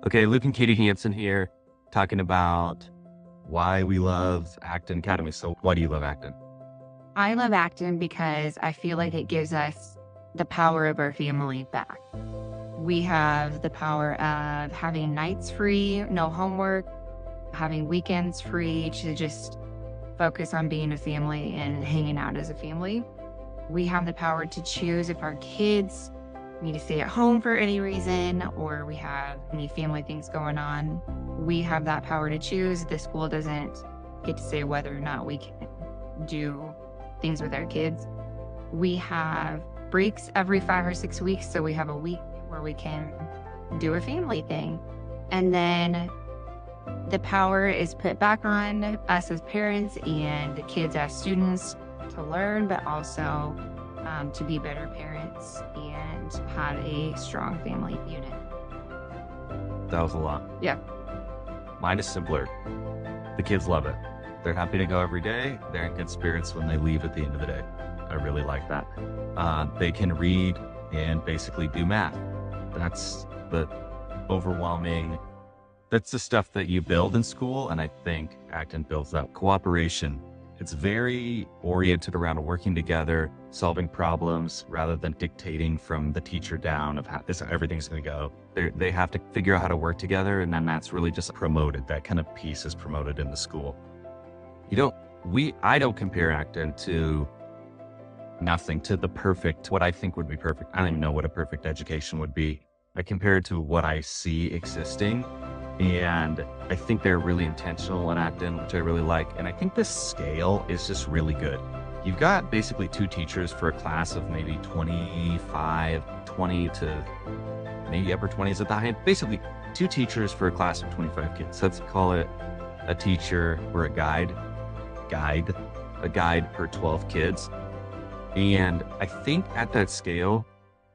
Okay, Luke and Katie Hansen here, talking about why we love Acton Academy. So why do you love Acton? I love Acton because I feel like it gives us the power of our family back. We have the power of having nights free, no homework, having weekends free to just focus on being a family and hanging out as a family. We have the power to choose if our kids need to stay at home for any reason or we have any family things going on. We have that power to choose. The school doesn't get to say whether or not we can do things with our kids. We have breaks every 5 or 6 weeks, so we have a week where we can do a family thing. And then the power is put back on us as parents and the kids as students to learn, but also to be better parents and have a strong family unit. That was a lot. Yeah. Mine is simpler. The kids love it. They're happy to go every day. They're in good spirits when they leave at the end of the day. I really like that. They can read and basically do math. That's the overwhelming, that's the stuff that you build in school. And I think Acton builds up cooperation. It's very oriented around working together, solving problems rather than dictating from the teacher down of how everything's going to go. They have to figure out how to work together. And then that's really just promoted. That kind of piece is promoted in the school. I don't compare Acton to nothing, to the perfect, what I think would be perfect. I don't even know what a perfect education would be. I compare it to what I see existing. And I think they're really intentional in Acton, which I really like. And I think the scale is just really good. You've got basically 2 teachers for a class of maybe 25, 20 to maybe upper 20s at the high. Basically 2 teachers for a class of 25 kids. Let's call it a teacher or a guide per 12 kids. And I think at that scale,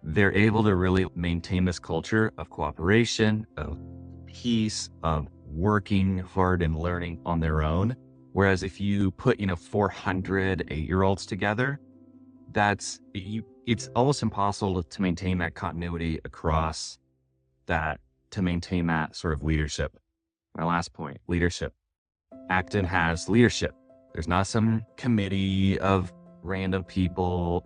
they're able to really maintain this culture of cooperation, of peace, of working hard and learning on their own. Whereas if you put, 400 8-year-olds together, it's almost impossible to maintain that continuity across that, to maintain that sort of leadership. My last point, leadership. Acton has leadership. There's not some committee of random people.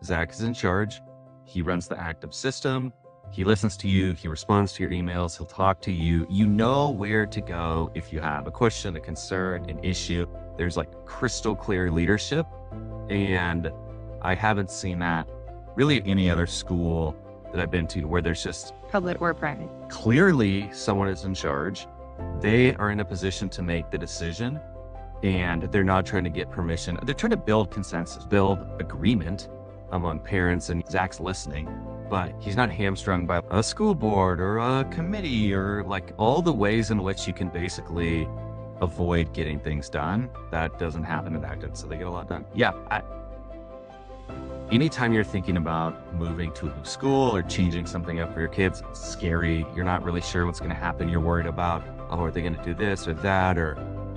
Zach is in charge. He runs the active system. He listens to you. He responds to your emails. He'll talk to you. You know where to go if you have a question, a concern, an issue. There's like crystal clear leadership. And I haven't seen that really at any other school that I've been to where there's just Public or private. clearly someone is in charge. They are in a position to make the decision and they're not trying to get permission. They're trying to build consensus, build agreement among parents, and Zach's listening, but he's not hamstrung by a school board or a committee or like all the ways in which you can basically avoid getting things done. That doesn't happen in Acton, so they get a lot done. Yeah. Anytime you're thinking about moving to a new school or changing something up for your kids, it's scary. You're not really sure what's going to happen. You're worried about, are they going to do this or that? Or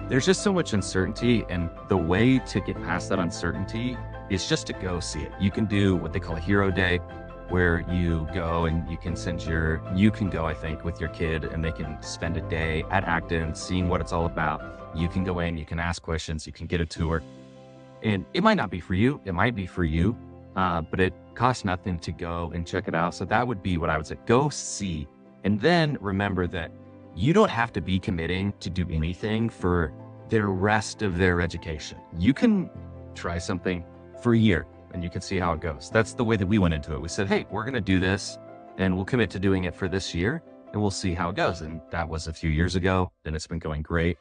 there's just so much uncertainty. And the way to get past that uncertainty is just to go see it. You can do what they call a hero day, where you go and you can go, I think, with your kid and they can spend a day at Acton seeing what it's all about. You can go in, you can ask questions, you can get a tour. And it might not be for you. It might be for you. But it costs nothing to go and check it out. So that would be what I would say. Go see. And then remember that you don't have to be committing to do anything for the rest of their education. You can try something for a year and you can see how it goes. That's the way that we went into it. We said, hey, we're going to do this and we'll commit to doing it for this year and we'll see how it goes. And that was a few years ago and it's been going great.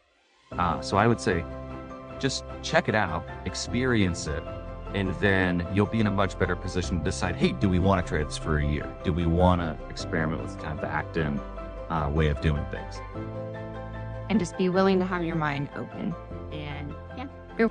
So I would say just check it out, experience it. And then you'll be in a much better position to decide, hey, do we want to try this for a year? Do we want to experiment with kind of the Acton way of doing things? And just be willing to have your mind open. And yeah, go.